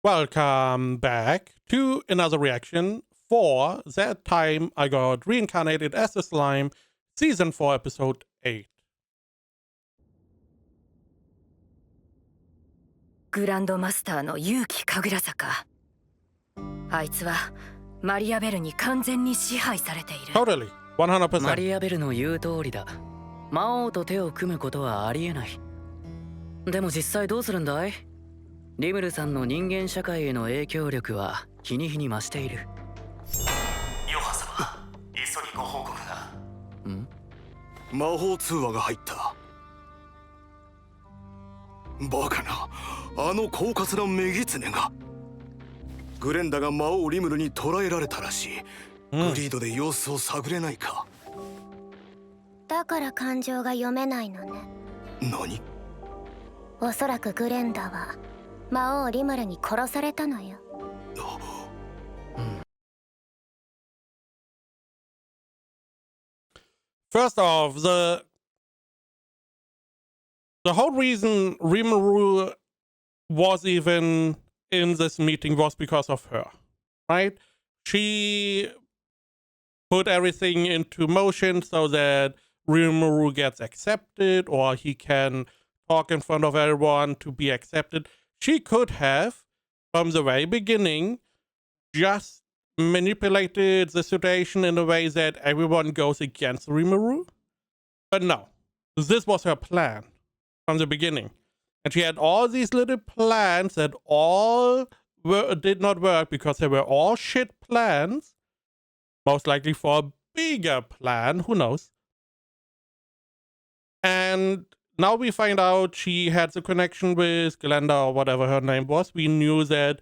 Welcome back to another reaction. For that time, I got Reincarnated as the Slime, Season 4, Episode 8. グランドマスターの勇気神楽坂。あいつはマリアベルに完全に支配されている。Totally, 100%. マリアベルの言う通りだ。魔王と手を組むことはありえない。でも実際どうするんだい？リムルさんの人間社会への影響力は日に日に増している。ヨハ様、急ぎご報告が。魔法通話が入った。バカな、あの狡猾なメギツネが。グレンダが魔王リムルに捕らえられたらしい。グリードで様子を探れないか。だから感情が読めないのね。何？おそらくグレンダは魔王リムルに殺されたのよ。First off, the whole reason Rimuru was even in this meeting was because of her, right? She put everything into motion so that Rimuru gets accepted, or he can talk in front of everyone to be accepted. She could have, from the very beginning, just manipulated the situation in a way that everyone goes against Rimuru. But no, this was her plan from the beginning. And she had all these little plans that all did not work because they were all shit plans. Most likely for a bigger plan, who knows. And now we find out she had the connection with Glenda or whatever her name was. We knew that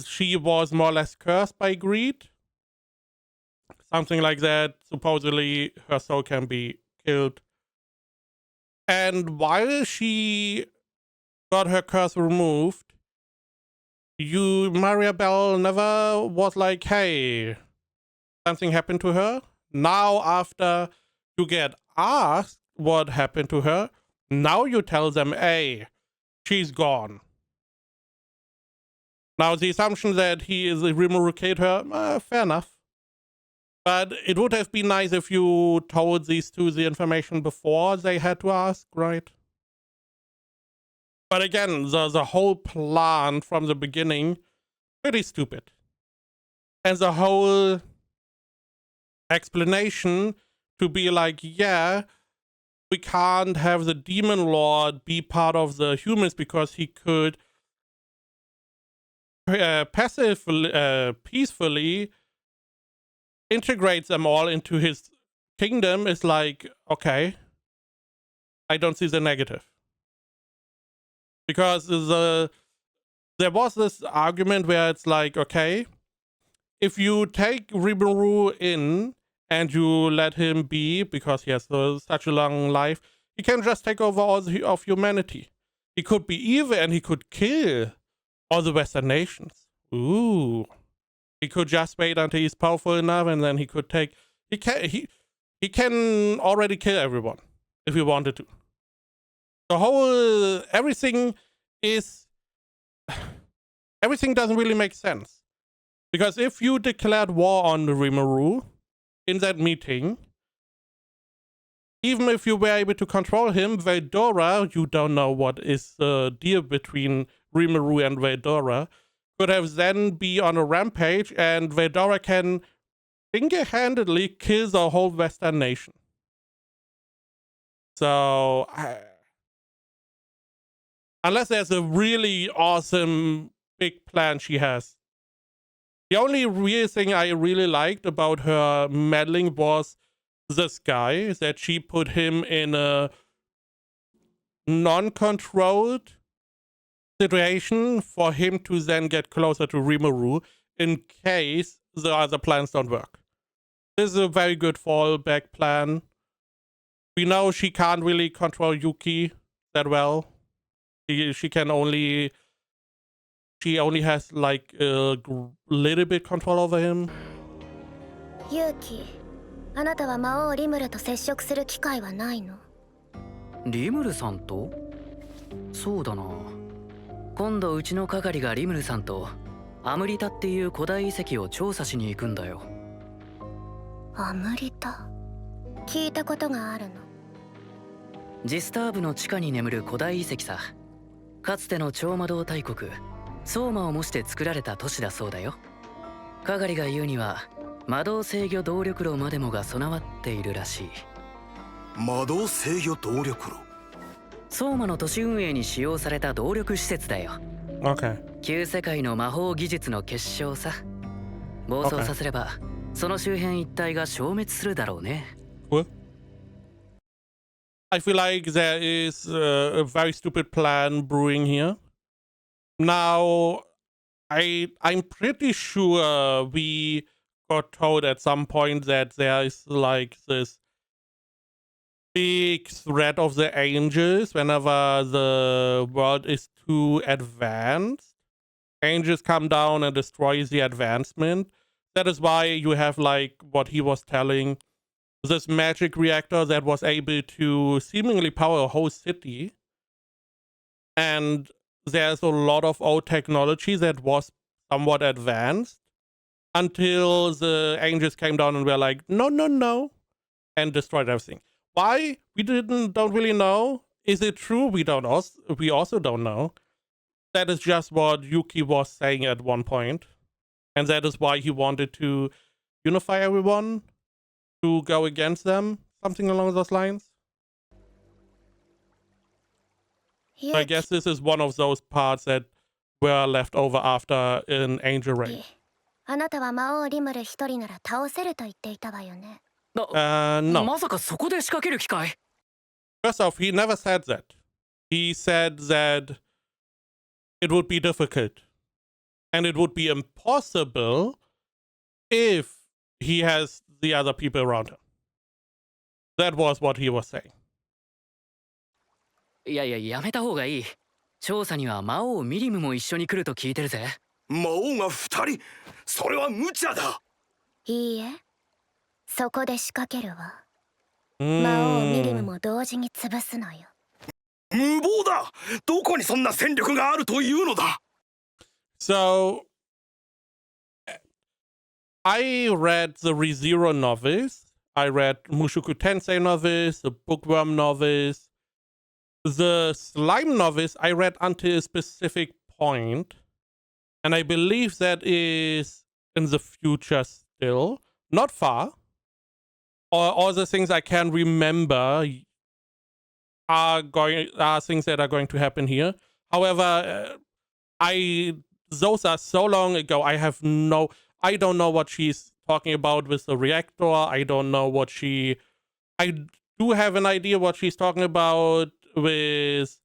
she was more or less cursed by greed. Something like that. Supposedly her soul can be killed. And while she got her curse removed, Maria Bell never was like, hey, something happened to her. Now after you get asked what happened to her, now you tell them, hey, she's gone. Now the assumption that he is Rimuru her, fair enough. But it would have been nice if you told these two the information before they had to ask, right? But again, the whole plan from the beginning, pretty stupid. And the whole explanation to be like, yeah, we can't have the Demon Lord be part of the humans because he could peacefully integrate them all into his kingdom is like, okay, I don't see the negative. Because there was this argument where it's like, okay, if you take Rimuru in and you let him be, because he has such a long life, he can just take over all of humanity. He could be evil and he could kill all the Western nations. Ooh. He could just wait until he's powerful enough and then he could take... He can already kill everyone if he wanted to. The whole... Everything doesn't really make sense. Because if you declared war on Rimuru in that meeting, even if you were able to control him, Veldora, you don't know what is the deal between Rimuru and Veldora, could have then be on a rampage and Veldora can single-handedly kill the whole Western nation. So, unless there's a really awesome big plan she has. The only real thing I really liked about her meddling was this guy, that she put him in a non-controlled situation for him to then get closer to Rimuru in case the other plans don't work. This is a very good fallback plan. We know she can't really control Yuki that well. She only has like a little bit control over him. ユウキ、あなたは魔王リムルと接触する機会はないの？リムルさんと？そうだな。今度うちの係がリムルさんとアムリタっていう古代遺跡を調査しに行くんだよ。アムリタ聞いたことがあるの。ジスターブの地下に眠る古代遺跡さ。かつての超魔導大国ソーマを模して作られた都市だそうだよ。係が言うには魔導制御動力炉までもが備わっているらしい。魔導制御動力炉。ソーマの都市運営に使用された動力施設だよ。Okay. 旧世界の魔法技術の結晶さ。暴走させれば、その周辺一帯が消滅するだろうね。Cool. I feel like there is a very stupid plan brewing here. Now, I'm pretty sure we got told at some point that there is like this big threat of the angels whenever the world is too advanced. Angels come down and destroy the advancement. That is why you have like what he was telling, this magic reactor that was able to seemingly power a whole city. And there's a lot of old technology that was somewhat advanced until the angels came down and were like, no, and destroyed everything. Why? We don't really know. Is it true? We also don't know. That is just what Yuki was saying at one point. And that is why he wanted to unify everyone to go against them. Something along those lines. I guess this is one of those parts that were left over after an angel raid. あなたは魔王リムル一人なら倒せると言っていたわよね。No. まさかそこで仕掛ける機会？ First off, he never said that. He said that it would be difficult. And it would be impossible if he has the other people around him. That was what he was saying. いややめた方がいい。調査には魔王ミリムも一緒に来ると聞いてるぜ。魔王が2人？それは無茶だ。いいえ、そこで仕掛けるわ。魔王ミリムも同時に潰すのよ。無謀だ。どこにそんな戦力があるというのだ。So, I read the ReZero novels. I read Mushoku Tensei novels, the Bookworm novels. The Slime novels I read until a specific point. And I believe that is in the future still. Not far. All the things I can remember are things that are going to happen here. However, those are so long ago. I don't know what she's talking about with the reactor. I don't know I do have an idea what she's talking about with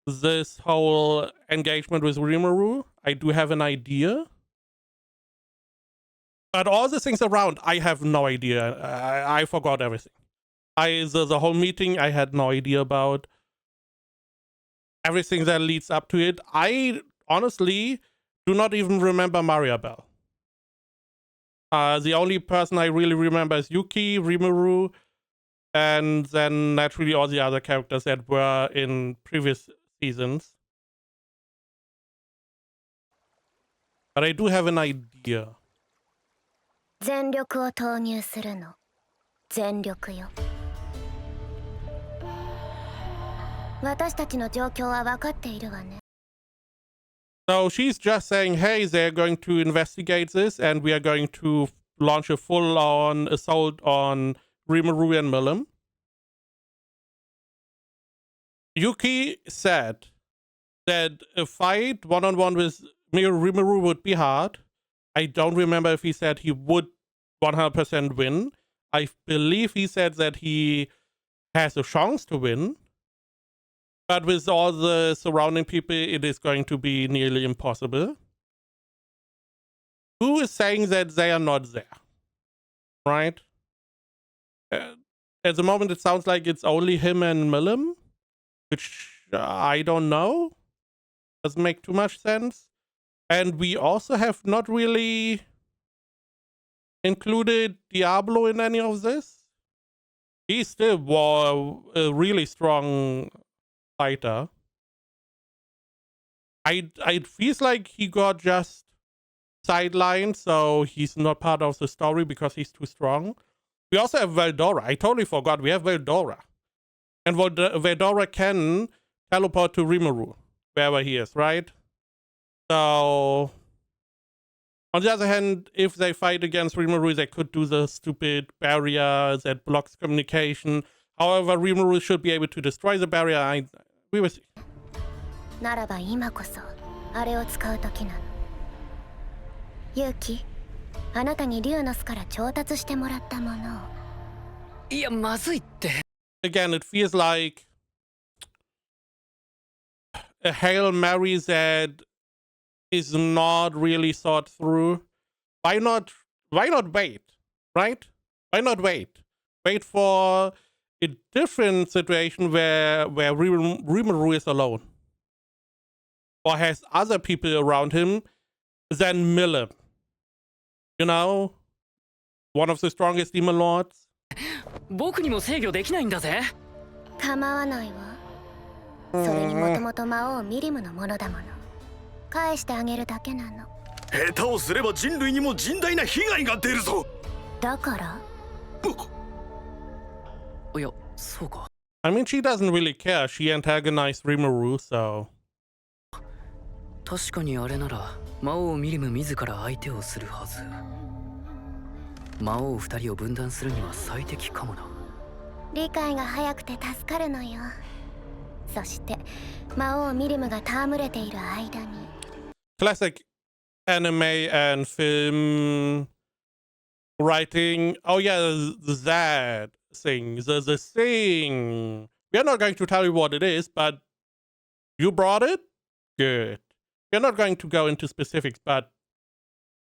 this whole engagement with Rimuru. I do have an idea. But all the things around, I have no idea. I forgot everything. The whole meeting, I had no idea about. Everything that leads up to it. I honestly do not even remember Mariabelle. The only person I really remember is Yuki, Rimuru, and then naturally all the other characters that were in previous seasons. But I do have an idea. 全力を投入するの。全力よ。私たちの状況は分かっているわね。So she's just saying, hey, they're going to investigate this and we are going to launch a full-on assault on Rimuru and Milim. Yuki said that a fight one-on-one with Rimuru would be hard. I don't remember if he said he would 100% win. I believe he said that he has a chance to win. But with all the surrounding people, it is going to be nearly impossible. Who is saying that they are not there? Right? At the moment, it sounds like it's only him and Milim, which I don't know. Doesn't make too much sense. And we also have not really included Diablo in any of this. He's still a really strong fighter. it feels like he got just sidelined, so he's not part of the story because he's too strong. We also have Veldora. I totally forgot. We have Veldora. And Veldora can teleport to Rimuru, wherever he is, right? So, on the other hand, if they fight against Rimuru, they could do the stupid barrier that blocks communication. However, Rimuru should be able to destroy the barrier. We will see. ならば今こそあれを使う時なの。勇気、あなたに竜の巣から調達してもらったものを。いやまずいって。Again, it feels like a Hail Mary that is not really thought through. Why not wait, right? Why not wait? Wait for a different situation where Rimuru is alone. Or has other people around him than Milim. You know? One of the strongest demon lords. 僕にも制御できないんだぜ。構わないわ。それにもともと魔王ミリムのものだもの。返してあげるだけなの。下手をすれば人類にも甚大な被害が出るぞ。だから？いや、そうか。I mean, she doesn't really care. She antagonized Rimuru, so. 確かにあれなら魔王ミリム自ら相手をするはず。魔王二人を分断するには最適かもな。理解が早くて助かるのよ。そして魔王ミリムが戯れている間に。Classic anime and film writing. Oh yeah, that thing. The thing. We are not going to tell you what it is, but you brought it? Good. We're not going to go into specifics, but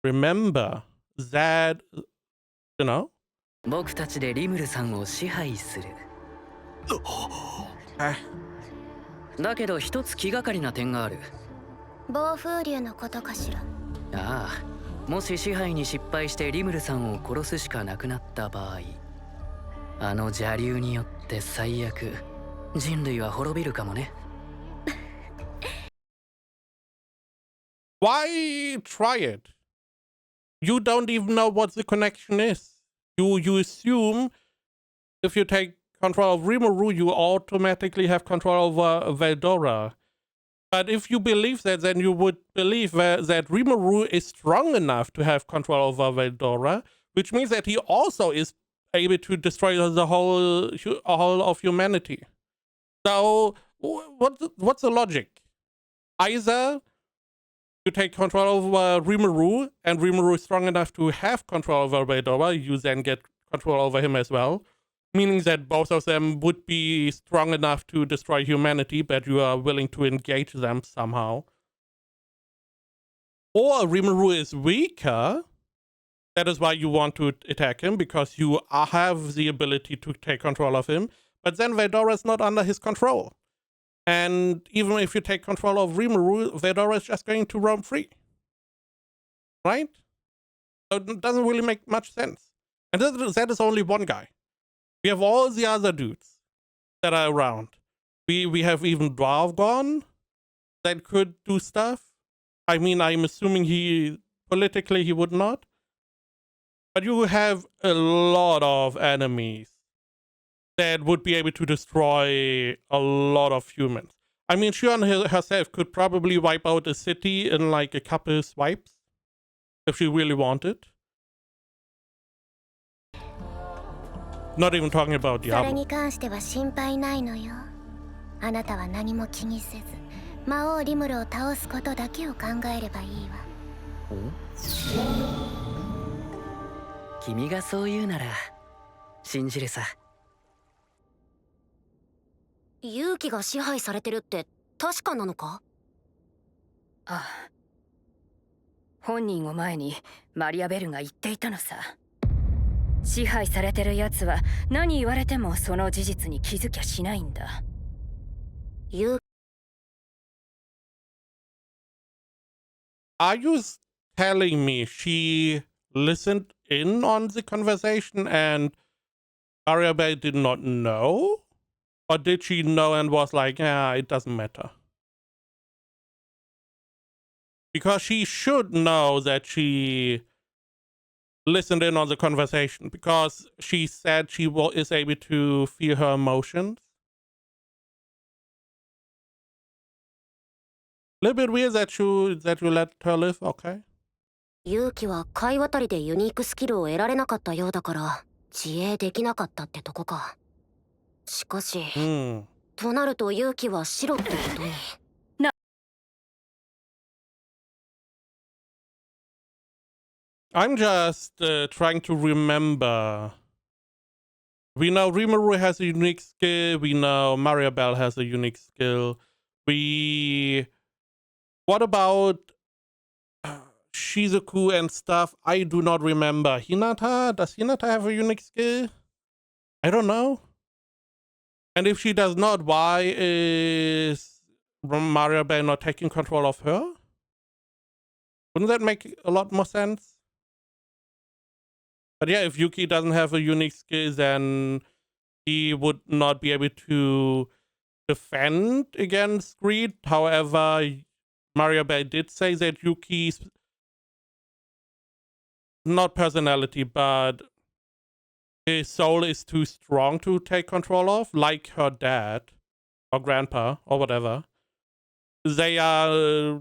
remember that, you know? 僕たちでリムルさんを支配する。だけど一つ気がかりな点がある。暴風竜のことかしら。ああ、もし支配に失敗してリムルさんを殺すしかなくなった場合、あの邪竜によって最悪人類は滅びるかもね。Why try it? You don't even know what the connection is. You assume if you take control of Rimuru, you automatically have control over Veldora. But if you believe that, then you would believe that Rimuru is strong enough to have control over Veldora, which means that he also is able to destroy the whole of humanity. So what's the logic? Either you take control over Rimuru, and Rimuru is strong enough to have control over Veldora, you then get control over him as well. Meaning that both of them would be strong enough to destroy humanity, but you are willing to engage them somehow. Or Rimuru is weaker. That is why you want to attack him, because you have the ability to take control of him. But then Veldora is not under his control. And even if you take control of Rimuru, Veldora is just going to roam free. Right? So it doesn't really make much sense. And that is only one guy. We have all the other dudes that are around. We have even Dwarvgon that could do stuff. I mean, I'm assuming politically he would not. But you have a lot of enemies that would be able to destroy a lot of humans. I mean, Shion herself could probably wipe out a city in like a couple swipes if she really wanted. Not even talking about Diablo. それに関しては心配ないのよ。あなたは何も気にせず、魔王リムルを倒すことだけを考えればいいわ。君がそう言うなら信じるさ。勇気が支配されてるって確かなのか？ああ。本人を前にマリアベルが言っていたのさ。支配されてる奴は何言われてもその事実に気づきゃしないんだ。Are you telling me she listened in on the conversation and Ariabel did not know? Or did she know and was like, yeah, it doesn't matter? Because she should know that she listened in on the conversation, because she said she is able to feel her emotions. A little bit weird that you let her live, okay? 勇気は会渡りでユニークスキルを得られなかったようだから自衛できなかったってとこか。しかし、となると勇気は白ってことに。I'm just trying to remember. We know Rimuru has a unique skill. We know Mariabelle has a unique skill. What about Shizuku and stuff? I do not remember. Hinata? Does Hinata have a unique skill? I don't know. And if she does not, why is Mariabelle not taking control of her? Wouldn't that make a lot more sense? But yeah, if Yuki doesn't have a unique skill, then he would not be able to defend against greed. However, Mariabelle did say that Yuki's not personality, but his soul is too strong to take control of, like her dad or grandpa or whatever. They are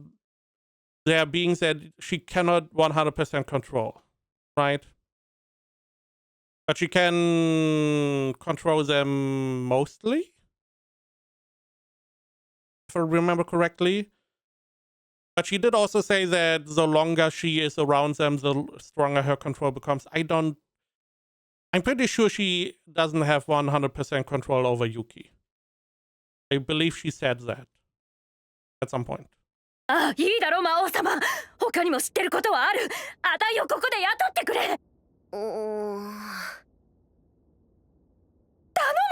beings that she cannot 100% control, right? But she can control them mostly, if I remember correctly. But she did also say that the longer she is around them, the stronger her control becomes. I'm pretty sure she doesn't have 100% control over Yuki. I believe she said that at some point. あ、いいだろ魔王様。他にも知ってることはある。あたいをここで雇ってくれ。頼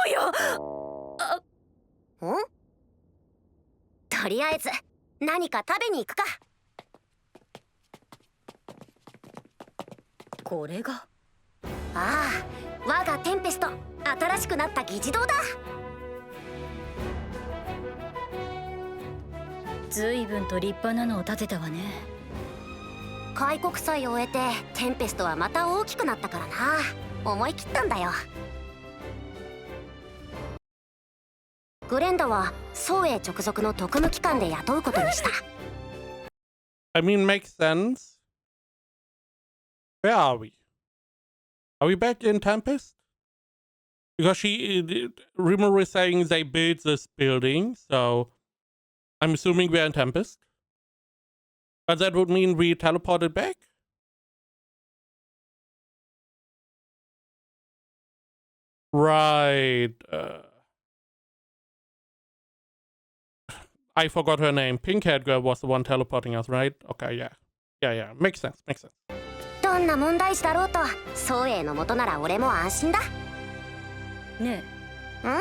むよ。とりあえず何か食べに行くか。これが。ああ、我がテンペスト、新しくなった議事堂だ。ずいぶんと立派なのを建てたわね。開国祭を終えてテンペストはまた大きくなったからな。思い切ったんだよ。グレンダは宋へ直属の特務機関で雇うことにした。I mean, makes sense. Where are we? Are we back in Tempest? Because Rimuru is saying they built this building, so I'm assuming we're in Tempest. But that would mean we teleported back? Right. I forgot her name. Pink-haired girl was the one teleporting us, right? Okay, yeah. Yeah. Makes sense. どんな問題児だろうと宋への元なら俺も安心だ。ねえ。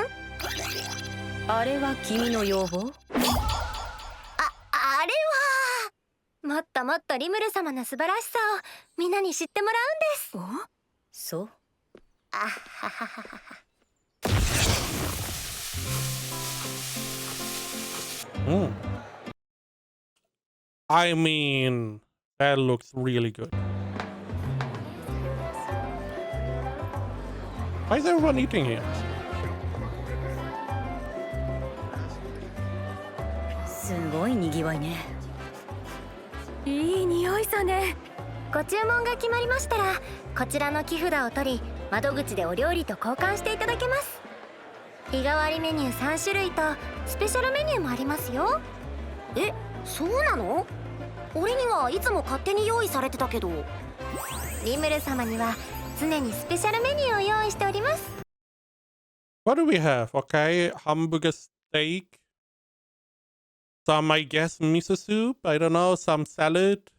あれは君の要望？あれはもっともっとリムル様の素晴らしさをみんなに知ってもらうんです。そう。あはははは。I mean, that looks really good. Why is everyone eating here? すごいにぎわいね。いい匂いさね。ご注文が決まりましたらこちらの木札を取り窓口でお料理と交換していただけます。日替わりメニュー3種類とスペシャルメニューもありますよ。え、そうなの？俺にはいつも勝手に用意されてたけど。リムル様には常にスペシャルメニューを用意しております。What do we have? Okay, hamburger steak. Some, I guess, miso soup. I don't know. Some salad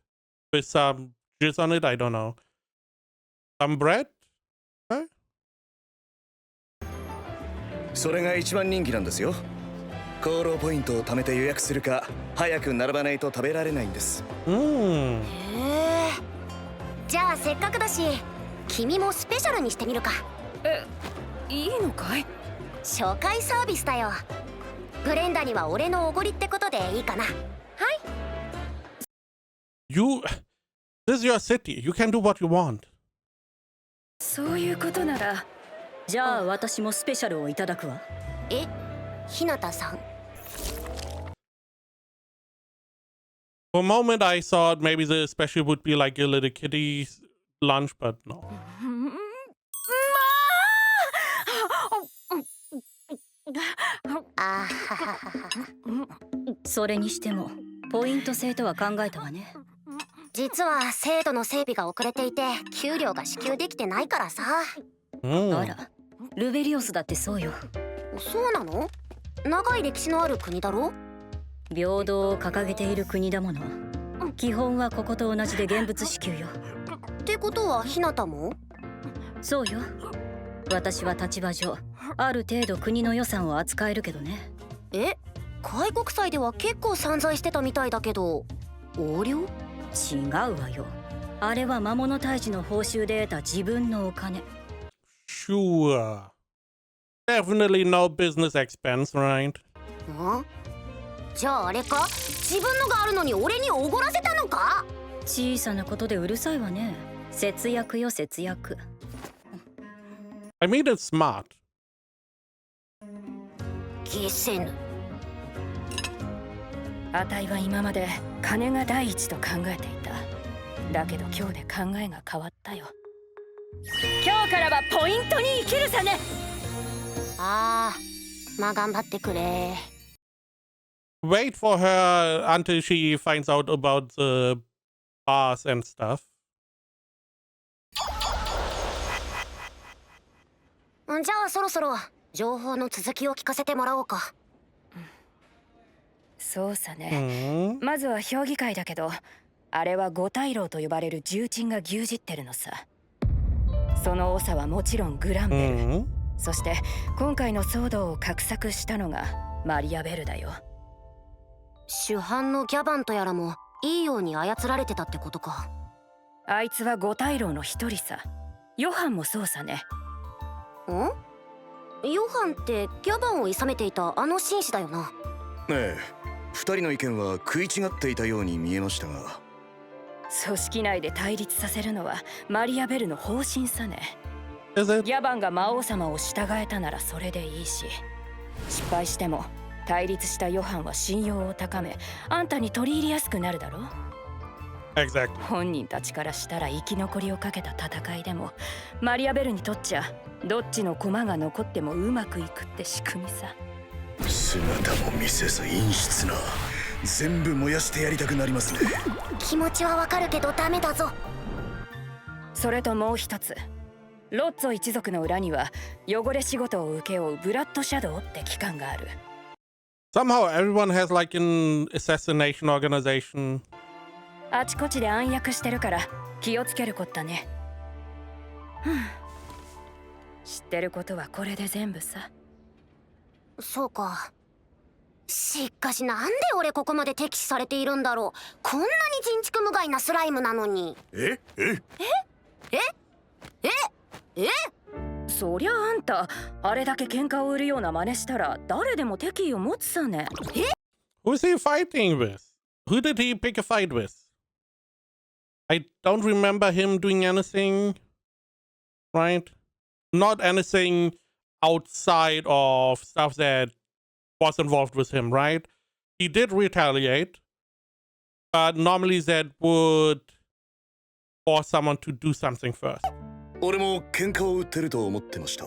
with some juice on it. I don't know. Some bread. Okay. それが一番人気なんですよ。功労ポイントを貯めて予約するか早く並ばないと食べられないんです。へえ。じゃあせっかくだし君もスペシャルにしてみるか。いいのかい？紹介サービスだよ。グレンダには俺のおごりってことでいいかな。This is your city. You can do what you want. そういうことなら、じゃあ私もスペシャルをいただくわ。え、日向さん。For a moment, I thought maybe the special would be like a little kitty's lunch, but no. あはははは。それにしてもポイント制とは考えたわね。実は制度の整備が遅れていて給料が支給できてないからさ。あら、ルベリオスだってそうよ。そうなの？長い歴史のある国だろ？平等を掲げている国だもの。基本はここと同じで現物支給よ。ってことは日向も？そうよ。私は立場上ある程度国の予算を扱えるけどね。え、開国祭では結構散財してたみたいだけど横領？違うわよ。あれは魔物退治の報酬で得た自分のお金。Sure. Definitely no business expense, right? ん？じゃああれか？自分のがあるのに俺におごらせたのか？小さなことでうるさいわね。節約よ節約。I mean, it's smart. 消せぬ。あたいは今まで金が第一と考えていた。だけど今日で考えが変わったよ。今日からはポイントに生きるさね。ああ、まあ頑張ってくれ。Wait for her until she finds out about the bars and stuff. じゃあそろそろ情報の続きを聞かせてもらおうか。そうさね。まずは評議会だけど、あれは五大老と呼ばれる重鎮が牛耳ってるのさ。その長はもちろんグランベル、そして今回の騒動を画策したのがマリアベルだよ。主犯のギャバンとやらもいいように操られてたってことか。あいつは五大老の一人さ。ヨハンもそうさね。ヨハンってギャバンを諌めていたあの紳士だよな。ええ、二人の意見は食い違っていたように見えましたが。組織内で対立させるのはマリアベルの方針さね。ギャバンが魔王様を従えたならそれでいいし、失敗しても対立したヨハンは信用を高め、あんたに取り入りやすくなるだろ。Exactly. 本人たちからしたら生き残りをかけた戦いでも、マリアベルにとっちゃどっちの駒が残ってもうまくいくって仕組みさ。姿も見せず陰湿な。全部燃やしてやりたくなりますね。気持ちはわかるけどダメだぞ。それともう一つ、ロッツォ一族の裏には汚れ仕事を請け負うブラッドシャドウって機関がある。Somehow everyone has like an assassination organization. あちこちで暗躍してるから気をつけるこったね。知ってることはこれで全部さ。そうか。しかしなんで俺ここまで敵視されているんだろう。こんなに人畜無害なスライムなのに。そりゃあんたあれだけ喧嘩を売るような真似したら誰でも敵意を持つさね。Who's he fighting with? Who did he pick a fight with? I don't remember him doing anything, right? Not anything outside of stuff that was involved with him, right? He did retaliate, but normally that would force someone to do something first. 俺も喧嘩を売ってると思ってました。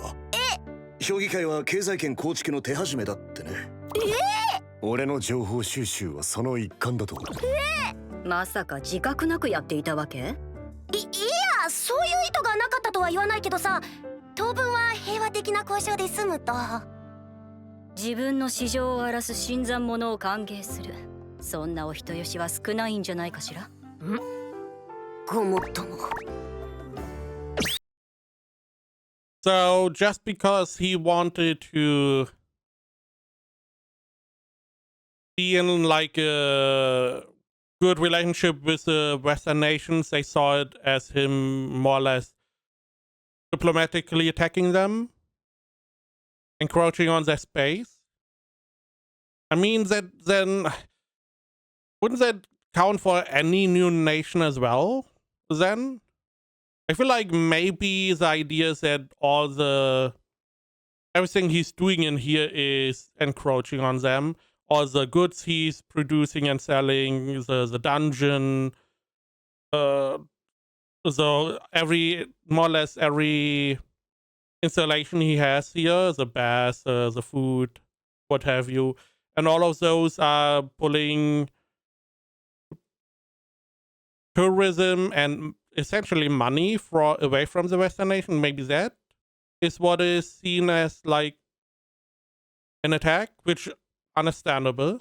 評議会は経済圏構築の手始めだってね。俺の情報収集はその一環だと。まさか自覚なくやっていたわけ？いや、そういう意図がなかったとは言わないけどさ、当分は平和的な交渉で済むと。自分の市場を荒らす新参者を歓迎する、そんなお人よしは少ないんじゃないかしら。ごもっとも。So just because he wanted to be in like a good relationship with the Western nations, they saw it as him more or less diplomatically attacking them, encroaching on their space. I mean, that then wouldn't that count for any new nation as well, then? I feel like maybe the idea is that everything he's doing in here is encroaching on them. All the goods he's producing and selling, the dungeon, so more or less every installation he has here, the bath, the food, what have you, and all of those are pulling tourism and essentially money away from the Western nation. Maybe that is what is seen as like an attack, which understandable.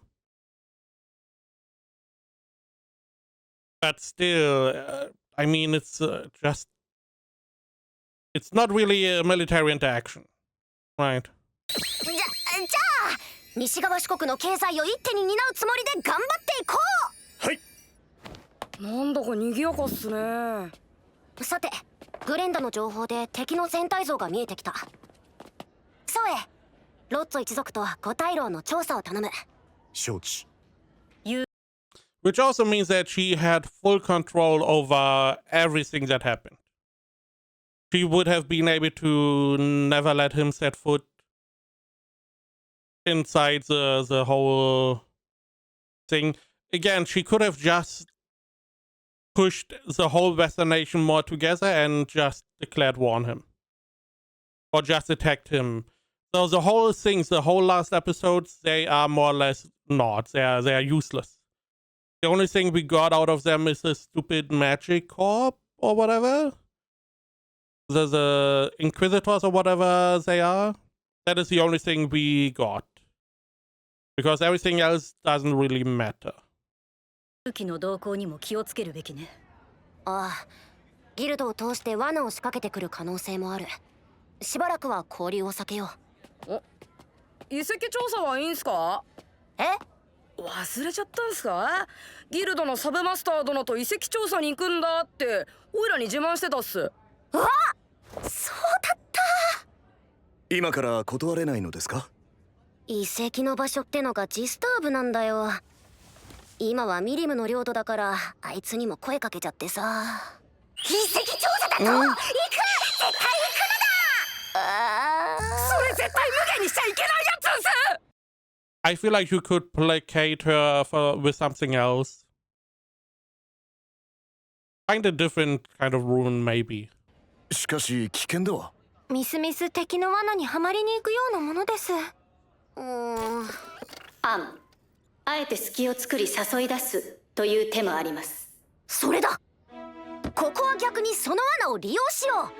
But still, I mean, it's not really a military interaction, right? じゃあ西側四国の経済を一手に担うつもりで頑張っていこう。はい。なんだか賑やかっすね。さて、グレンダの情報で敵の全体像が見えてきた。ソエ、ロッツォ一族と五大老の調査を頼む。承知。Which also means that she had full control over everything that happened. She would have been able to never let him set foot inside the whole thing. Again, she could have just pushed the whole Western nation more together and just declared war on him. Or just attacked him. So the whole things, the whole last episodes, they are more or less not. They are useless. The only thing we got out of them is the stupid magic corp or whatever. The Inquisitors or whatever they are. That is the only thing we got. Because everything else doesn't really matter. 武器の動向にも気をつけるべきね。ああ、ギルドを通して罠を仕掛けてくる可能性もある。しばらくは交流を避けよう。お、遺跡調査はいいんすか？え？忘れちゃったんすか？ギルドのサブマスター殿と遺跡調査に行くんだってオイラに自慢してたっす。あ、そうだった。今から断れないのですか？遺跡の場所ってのがジスターブなんだよ。今はミリムの領土だからあいつにも声かけちゃってさ。遺跡調査だと、行く！絶対行くのだ！それ絶対無限にしちゃいけないやつんす！ I feel like you could placate her with something else. Find a different kind of rune, maybe. しかし危険だわ。みすみす敵の罠にはまりに行くようなものです。あえて隙を作り誘い出すという手もあります。それだ。ここは逆にその罠を利用しよ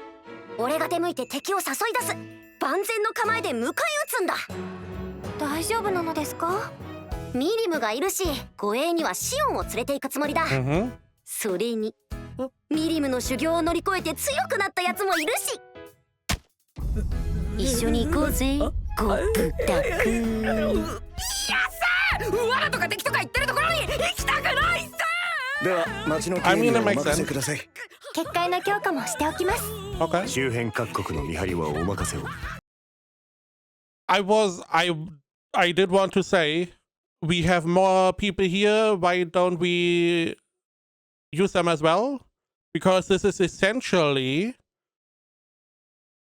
う。俺が出向いて敵を誘い出す。万全の構えで迎え撃つんだ。大丈夫なのですか？ミリムがいるし、護衛にはシオンを連れて行くつもりだ。それにミリムの修行を乗り越えて強くなったやつもいるし。一緒に行こうぜ、ゴブタ君。やっせー！罠とか敵とか言ってるところに行きたくないっす！では町の警備をお任せください。結界の強化もしておきます。Okay. 周辺各国の見張りはお任せを。I did want to say, we have more people here. Why don't we use them as well? Because this is essentially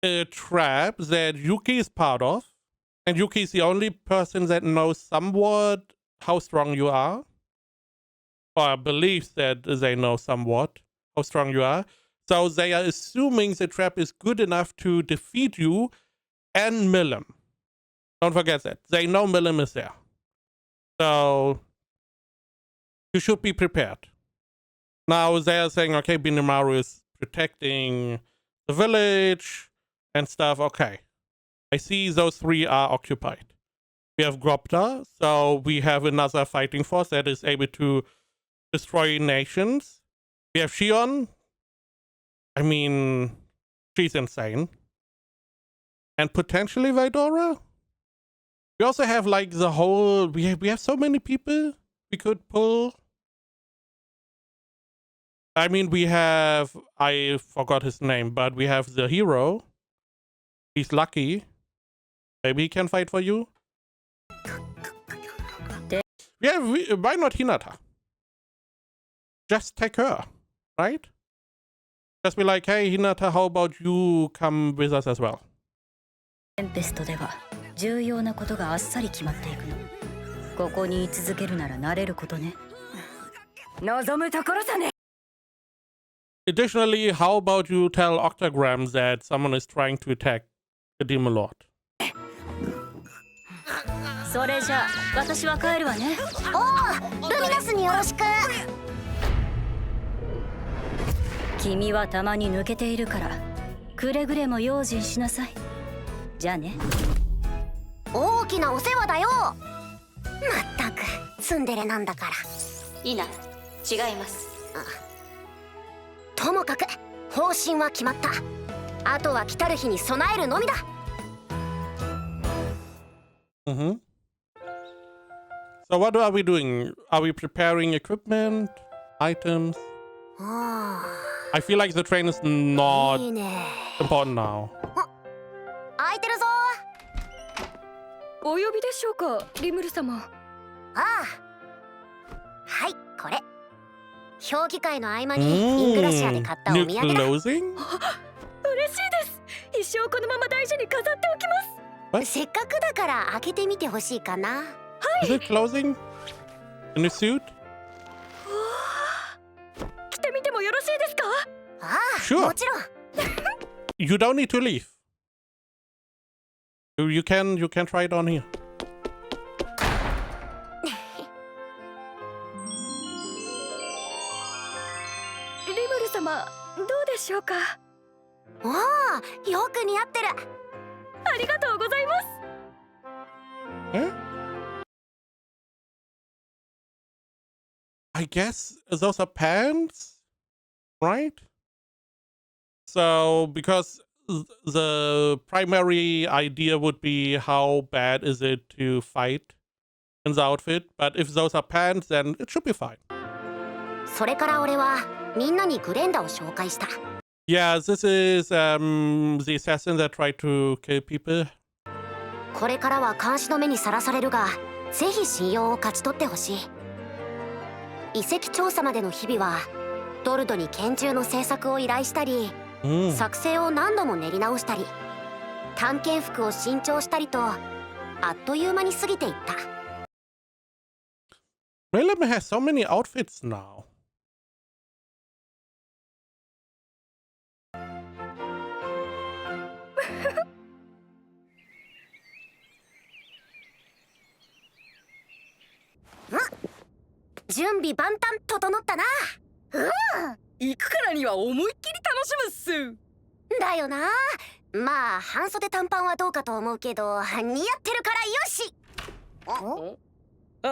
a trap that Yuki is part of. And Yuki is the only person that knows somewhat how strong you are. Or believes that they know somewhat how strong you are. So they are assuming the trap is good enough to defeat you and Milim. Don't forget that. They know Milim is there. So you should be prepared. Now they are saying, okay, Binimaru is protecting the village and stuff. Okay. I see those three are occupied. We have Gropta, so we have another fighting force that is able to destroy nations. We have Shion. I mean, she's insane. And potentially Vidora? We also have like the whole... We have so many people we could pull. I mean, we have... I forgot his name, but we have the hero. He's lucky. Maybe he can fight for you. Yeah, why not Hinata? just take her, right? Just be like, hey, Hinata, how about you come with us as well? テンペストでは重要なことがあっさり決まっていくの。ここに居続けるなら慣れることね。望むところさね。Additionally, how about you tell Octagram that someone is trying to attack the Demon Lord? それじゃあ私は帰るわね。おお、ルミナスによろしく。君はたまに抜けているからくれぐれも用心しなさい。じゃあね。大きなお世話だよ。まったくツンデレなんだから。いいな、違います。ともかく方針は決まった。あとは来たる日に備えるのみだ。Mm-hmm. So what are we doing? Are we preparing equipment, items? I feel like the train is not いいね。 important now. 空いてるぞ。お呼びでしょうか、リムル様。ああ、はい、これ評議会の合間にイングラシアで買ったお土 New 産だ。 clothing? 嬉しいです。一生このまま大事に飾っておきます。せっかくだから開けてみてほしいかな。Is it clothing? In a suit? 着てみてもよろしいですか？ああ、 Sure. もちろん。 You don't need to leave. You can try it on here. リムル様、どうでしょうか？おお、よく似合ってる。ありがとうございます。 Eh? I guess those are pants, right? So, because the primary idea would be how bad is it to fight in the outfit, but if those are pants, then it should be fine. それから俺はみんなにグレンダを紹介した。 Yeah, this is the assassin that tried to kill people. これからは監視の目にさらされるが、ぜひ信用を勝ち取ってほしい。遺跡調査までの日々はドルドに拳銃の製作を依頼したり、作成を何度も練り直したり、探検服を新調したりと、あっという間に過ぎていった。 Milam has so many outfits now. 準備万端整ったな。行くからには思いっきり楽しむっす。だよな。まあ半袖短パンはどうかと思うけど、似合ってるからよし。お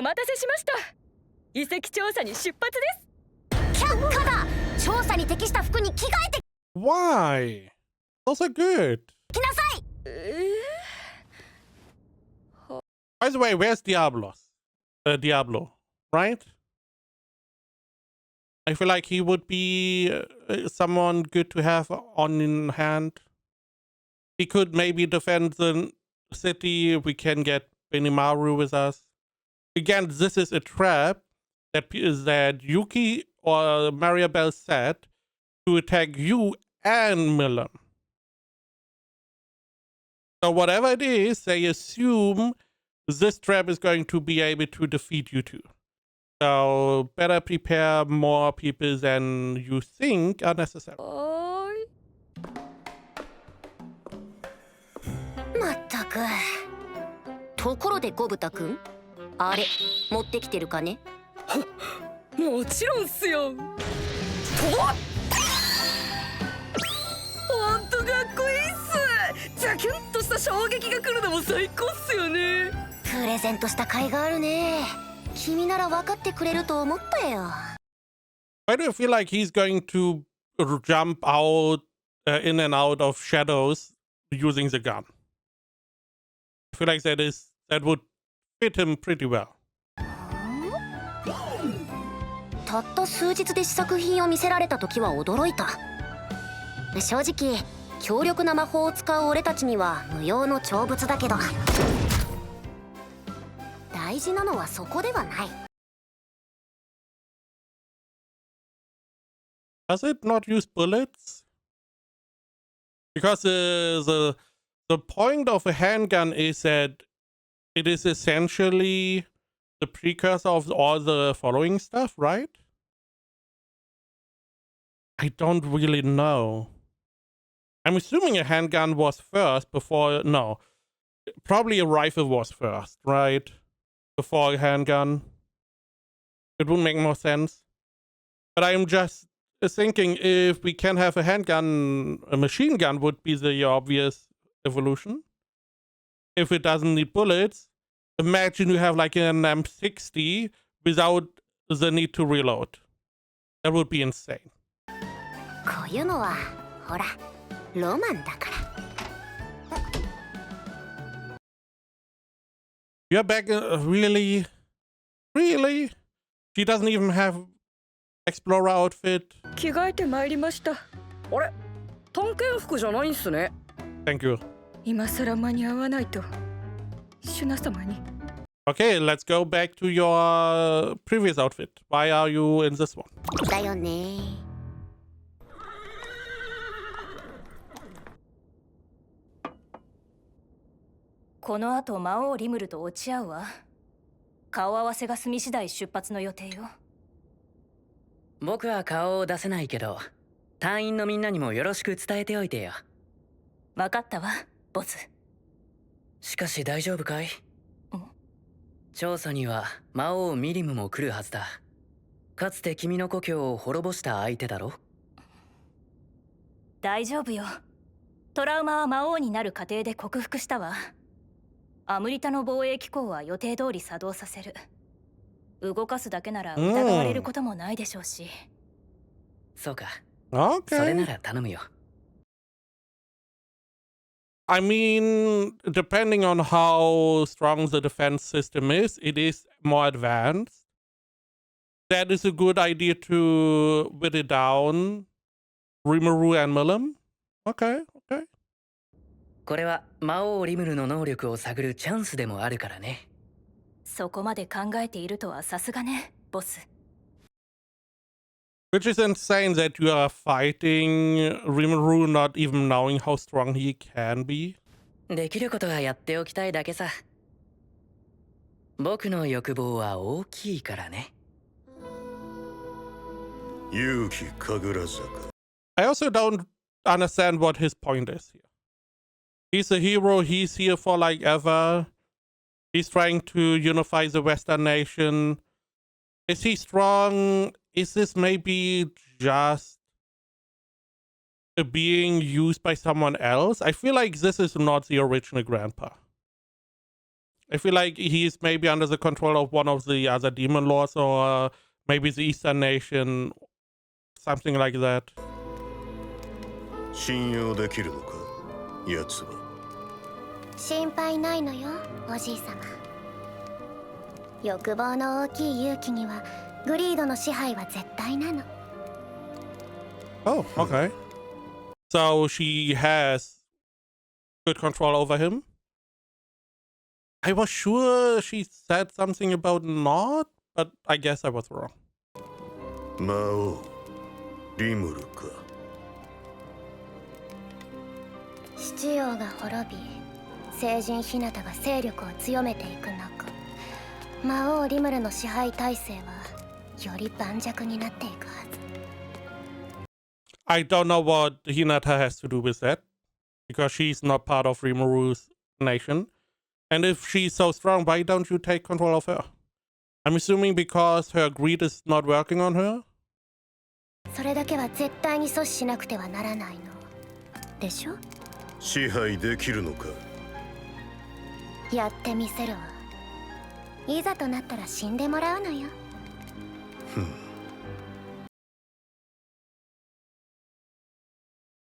待たせしました。遺跡調査に出発です。却下だ。調査に適した服に着替えて Why? Those are good. きなさい。By the way, where's Diablo, right? I feel like he would be someone good to have on hand. He could maybe defend the city. We can get Benimaru with us. Again, this is a trap that Yuki or Mariabelle set to attack you and Milam. So whatever it is, they assume this trap is going to be able to defeat you two. So better prepare more people than you think are necessary. まったく。ところでゴブタくん、あれ持ってきてるかね？もちろんっすよ。とほんとかっこいいっす。ザキュンとした衝撃が来るのも最高っすよね。プレゼントした甲斐があるね。君なら分かってくれると思ったよ。Why do I feel like he's going to jump out in and out of shadows using the gun? I feel like that would fit him pretty well. たった数日で試作品を見せられた時は驚いた。正直強力な魔法を使う俺たちには無用の長物だけど、大事なのはそこではない。Does it not use bullets? Because the point of a handgun is that it is essentially the precursor of all the following stuff, right? I don't really know. I'm assuming a handgun was first before... No. Probably a rifle was first, right? Before a handgun. It would make more sense. But I'm just thinking if we can have a handgun, a machine gun would be the obvious evolution. If it doesn't need bullets, imagine you have like an M60 without the need to reload. That would be insane. こういうのはほらロマンだから。 You're back, really? Really? She doesn't even have explorer outfit. 着替えてまいりました。あれ、探検服じゃないんすね。Thank you. 今さら間に合わないとシュナ様に。 Okay, let's go back to your previous outfit. Why are you in this one? だよね。この後魔王リムルと落ち合うわ。顔合わせが済み次第出発の予定よ。僕は顔を出せないけど、隊員のみんなにもよろしく伝えておいてよ。分かったわ、ボス。しかし大丈夫かい？調査には魔王ミリムも来るはずだ。かつて君の故郷を滅ぼした相手だろ？大丈夫よ。トラウマは魔王になる過程で克服したわ。アムリタの防衛機構は予定通り作動させる。動かすだけなら疑われることもないでしょうし。そうか。Okay. それなら頼むよ。I mean, depending on how strong the defense system is, it is more advanced. That is a good idea to whittle down Rimuru and Milim. Okay, okay. これは魔王リムルの能力を探るチャンスでもあるからね。そこまで考えているとはさすがね、ボス。Which is insane that you are fighting Rimuru not even knowing how strong he can be. できることはやっておきたいだけさ。僕の欲望は大きいからね。勇気神楽坂。 I also don't understand what his point is here. He's a hero, he's here for like ever. He's trying to unify the Western nation. Is he strong? Is this maybe just being used by someone else? I feel like this is not the original grandpa. I feel like he's maybe under the control of one of the other demon lords or maybe the Eastern nation, something like that. 信用できるのか、奴は。心配ないのよ、おじい様。欲望の大きい勇気にはグリードの支配は絶対なの。Oh, okay. So she has good control over him? I was sure she said something about not, but I guess I was wrong. 魔王リムルか。七王が滅び、聖人ヒナタが勢力を強めていく中、魔王リムルの支配体制はより盤石になっていくはず。I don't know what Hinata has to do with that, because she's not part of Rimuru's nation. And if she's so strong, why don't you take control of her? I'm assuming because her greed is not working on her? それだけは絶対に阻止しなくてはならないの。でしょ？支配できるのか。やってみせるわ。いざとなったら死んでもらうのよ。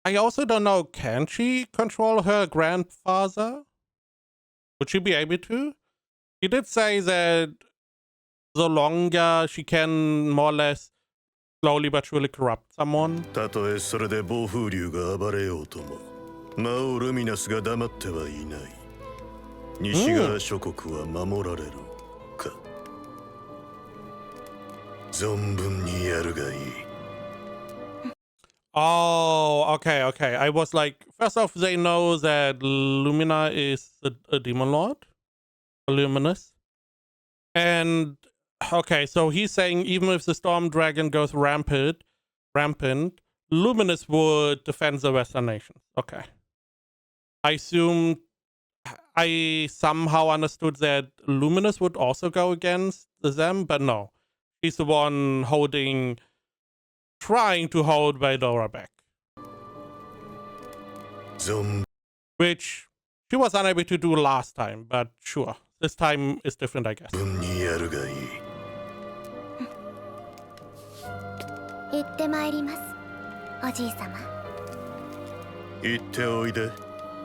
I also don't know, can she control her grandfather? Would she be able to? She did say that the longer she can more or less slowly but surely corrupt someone. たとえそれで暴風竜が暴れようとも、魔王ルミナスが黙ってはいない。西側諸国は守られるか。存分にやるがいい。Oh, okay, okay. I was like, first off, they know that Lumina is a demon lord, a luminous. And okay, so he's saying even if the storm dragon goes rampant, Luminous would defend the Western nations. Okay. I assumed I somehow understood that Luminous would also go against them, but no. He's the one trying to hold Veldora back. Which she was unable to do last time, but sure. This time is different, I guess. 行ってまいりますおじいさま言っておいで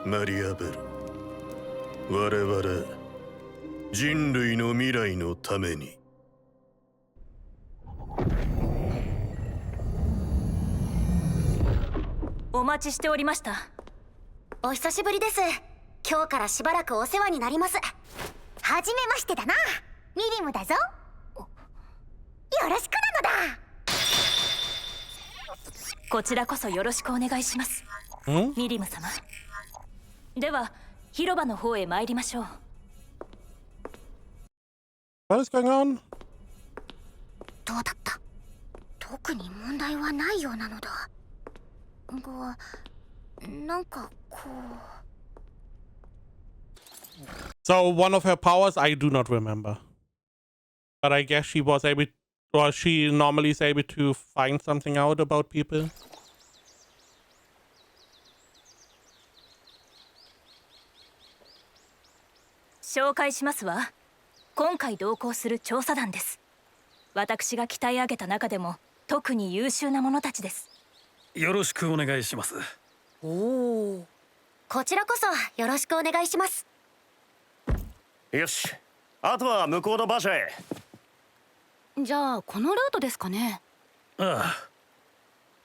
マリアベル我々人類の未来のためにお待ちしておりました。お久しぶりです。今日からしばらくお世話になります。はじめましてだな。ミリムだぞ。よろしくなのだ。こちらこそよろしくお願いします。ミリム様。では広場の方へ参りましょう。What is going on? どうだった？特に問題はないようなのだ。が、なんかこう。So one of her powers I do not remember. But I guess she was able, or she normally is able to find something out about people. 紹介しますわ。今回同行する調査団です。私が鍛え上げた中でも特に優秀な者たちです。よろしくお願いします。おお。こちらこそよろしくお願いします。よし、あとは向こうの馬車へ。じゃあこのルートですかね。ああ。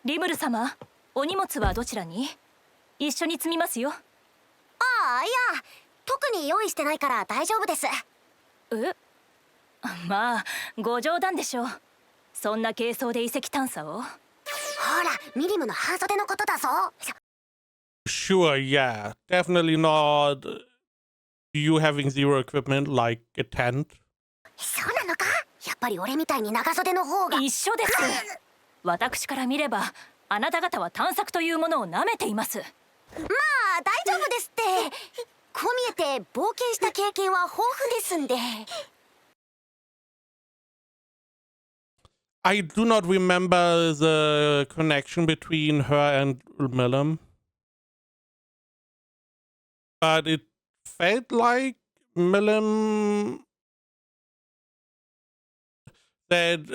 リムル様、お荷物はどちらに？一緒に積みますよ。ああ、いや、特に用意してないから大丈夫です。え？まあ、ご冗談でしょう。そんな軽装で遺跡探査を。ほら、ミリムの半袖のことだぞ。Sure, yeah. Definitely not you having zero equipment like a tent. そうなのか？やっぱり俺みたいに長袖の方が。一緒です。私から見れば、あなた方は探索というものを舐めています。まあ、大丈夫ですって。こう見えて冒険した経験は豊富ですんで。I do not remember the connection between her and Millum. But it felt like Millum that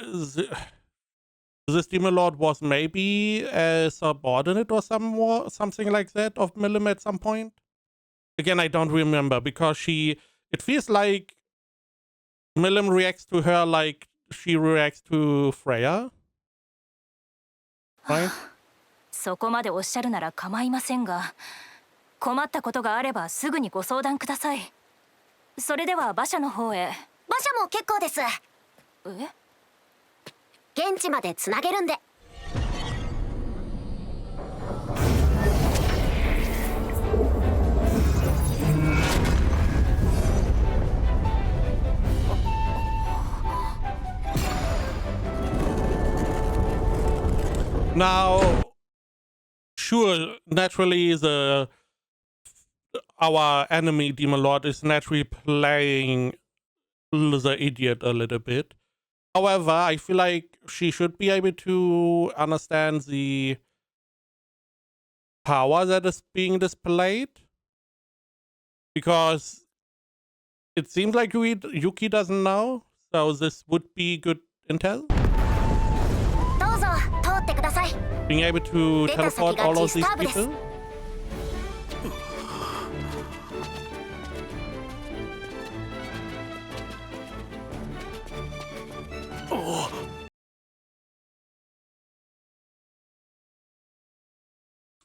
this Demon Lord was maybe a subordinate or something like that of Millum at some point. Again, I don't remember because it feels like Millum reacts to her like she reacts to Freya. Right? そこまでおっしゃるなら構いませんが、困ったことがあればすぐにご相談ください。それでは馬車の方へ。馬車も結構です。え？現地までつなげるんで。Now, sure, naturally our enemy Demon Lord is naturally playing the idiot a little bit. However, I feel like she should be able to understand the power that is being displayed. Because it seems like Yuki doesn't know, so this would be good intel. どうぞ通ってください。 Being able to teleport all of these people.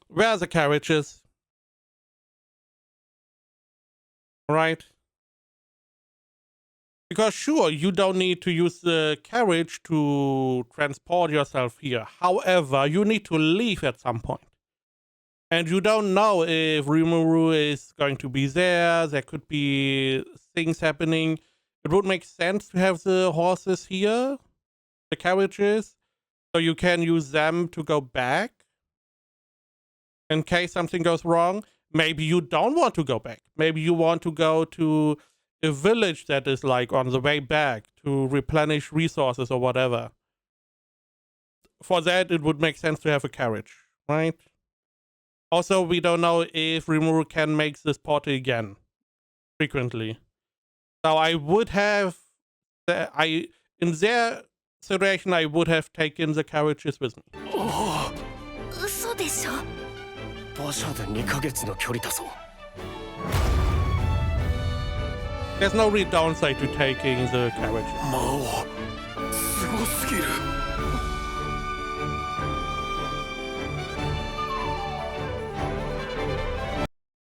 Where are the carriages? Right. Because sure, you don't need to use the carriage to transport yourself here. However, you need to leave at some point. And you don't know if Rimuru is going to be there. There could be things happening. It would make sense to have the horses here, the carriages, so you can use them to go back in case something goes wrong. Maybe you don't want to go back. Maybe you want to go to a village that is like on the way back to replenish resources or whatever. For that, it would make sense to have a carriage, right? Also, we don't know if Rimuru can make this portal again frequently. So I would have, in their situation, I would have taken the carriages with me. 嘘でしょ。馬車で2ヶ月の距離だぞ。 There's no real downside to taking the carriages. 魔王、すごすぎる。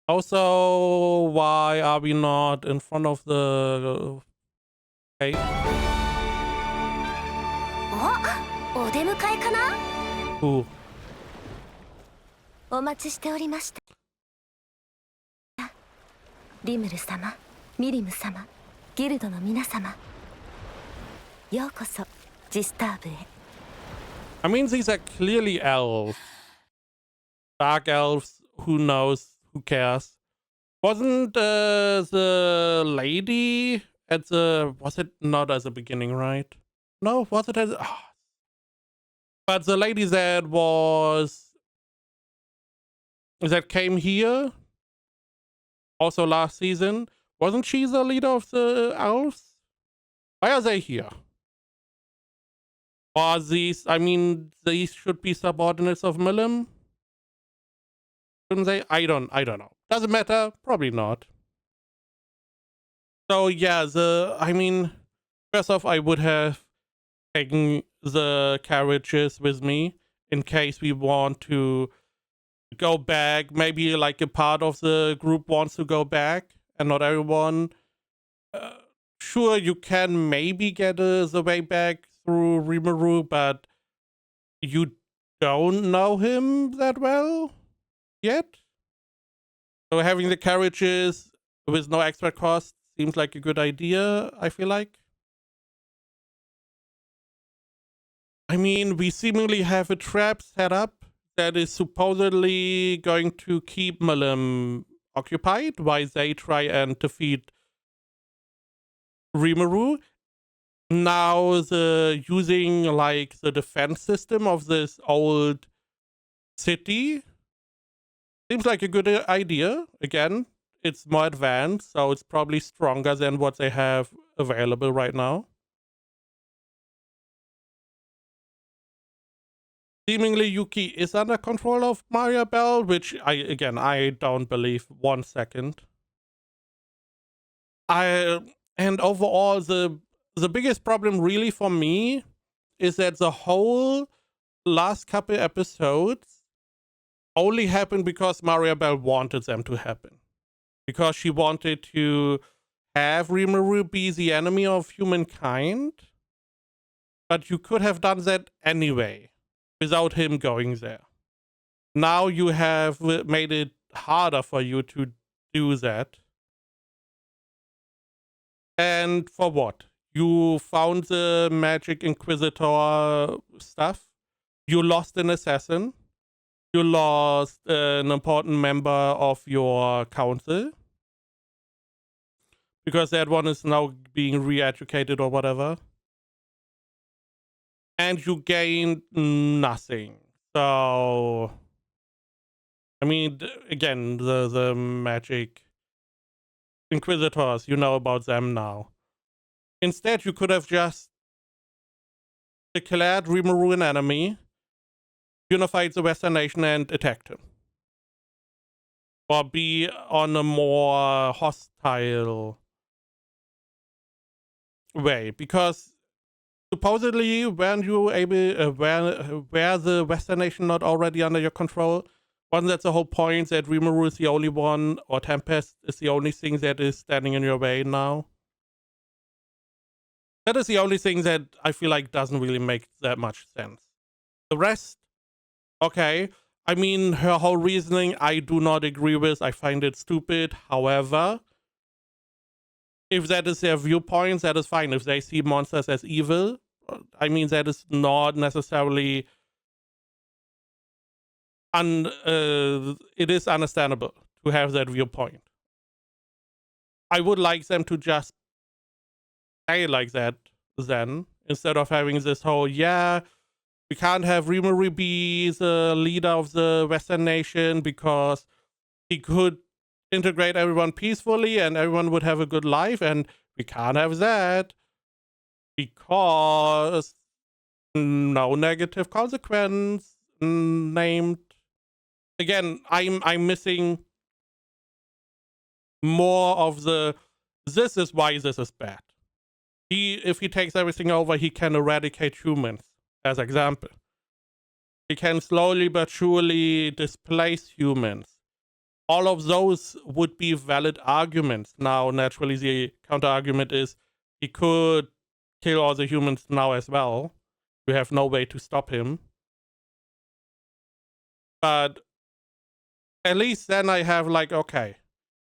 Also, why are we not in front of the cave? お出迎えかな。 Ooh. お待ちしておりました。リムル様、ミリム様、ギルドの皆様、ようこそジスターブへ。 I mean, these are clearly elves. Dark elves, who knows, who cares? Wasn't the lady at the... Was it not at the beginning, right? No, was it at the... Oh. But the lady that was... That came here, also last season, wasn't she the leader of the elves? Why are they here? Or these, I mean, these should be subordinates of Milim? Shouldn't they? I don't know. Doesn't matter. Probably not. So yeah, I mean, first off, I would have taken the carriages with me in case we want to go back. Maybe like a part of the group wants to go back and not everyone. Sure, you can maybe get the way back through Rimuru, but you don't know him that well yet. So having the carriages with no extra cost seems like a good idea, I feel like. I mean, we seemingly have a trap set up that is supposedly going to keep Milim occupied while they try and defeat Rimuru. Now, using like the defense system of this old city seems like a good idea. Again, it's more advanced, so it's probably stronger than what they have available right now. Seemingly, Yuki is under control of Mariabel, which I don't believe 1 second. And overall, the biggest problem really for me is that the whole last couple episodes only happened because Mariabel wanted them to happen. Because she wanted to have Rimuru be the enemy of humankind. But you could have done that anyway, without him going there. Now you have made it harder for you to do that. And for what? You found the Magic Inquisitor stuff. You lost an assassin. You lost an important member of your council. Because that one is now being re-educated or whatever. And you gained nothing. So, I mean, again, the Magic Inquisitors, you know about them now. Instead, you could have just declared Rimuru an enemy, unified the Western nation, and attacked him. Or be on a more hostile way. Because supposedly, weren't you able, were the Western nation not already under your control? Wasn't that the whole point, that Rimuru is the only one, or Tempest is the only thing that is standing in your way now? That is the only thing that I feel like doesn't really make that much sense. The rest, okay. I mean, her whole reasoning, I do not agree with. I find it stupid. However, if that is their viewpoint, that is fine. If they see monsters as evil, I mean, that is not necessarily it is understandable to have that viewpoint. I would like them to just say like that then, instead of having this whole, yeah, we can't have Rimuru be the leader of the Western nation because he could integrate everyone peacefully and everyone would have a good life, and we can't have that because no negative consequence named. Again, I'm missing more of the this is why this is bad. If he takes everything over, he can eradicate humans, as example. He can slowly but surely displace humans. All of those would be valid arguments. Now, naturally, the counter argument is he could kill all the humans now as well. We have no way to stop him. But at least then I have like, okay,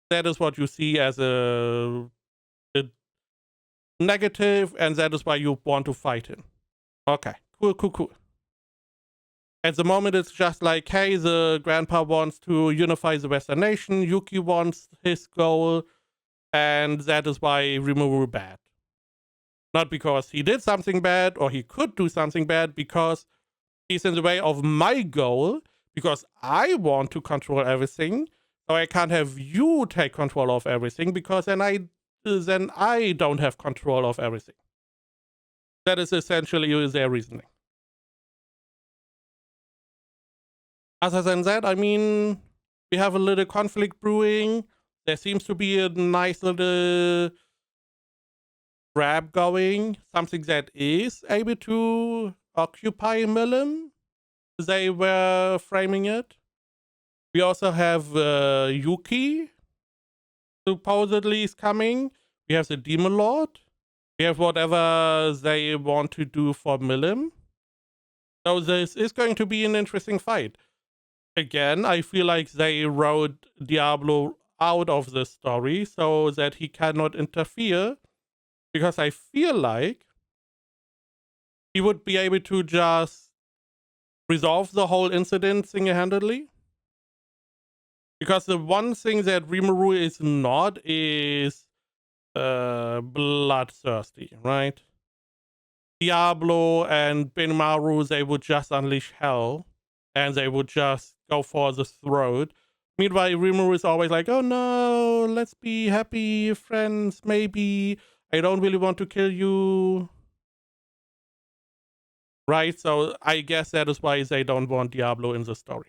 that is what you see as a negative, and that is why you want to fight him. Okay, cool. At the moment, it's just like, hey, the grandpa wants to unify the Western nation, Yuki wants his goal, and that is why Rimuru bad. Not because he did something bad, or he could do something bad, because he's in the way of my goal, because I want to control everything, so I can't have you take control of everything, because then I don't have control of everything. That is essentially their reasoning. Other than that, I mean, we have a little conflict brewing. There seems to be a nice little grab going. Something that is able to occupy Milim. They were framing it. We also have Yuki, supposedly is coming. We have the Demon Lord. We have whatever they want to do for Milim. So this is going to be an interesting fight. Again, I feel like they wrote Diablo out of the story so that he cannot interfere, because I feel like he would be able to just resolve the whole incident single-handedly. Because the one thing that Rimuru is not is bloodthirsty, right? Diablo and Benimaru, they would just unleash hell, and they would just go for the throat. Meanwhile, Rimuru is always like, oh no, let's be happy friends, maybe. I don't really want to kill you. Right? So I guess that is why they don't want Diablo in the story.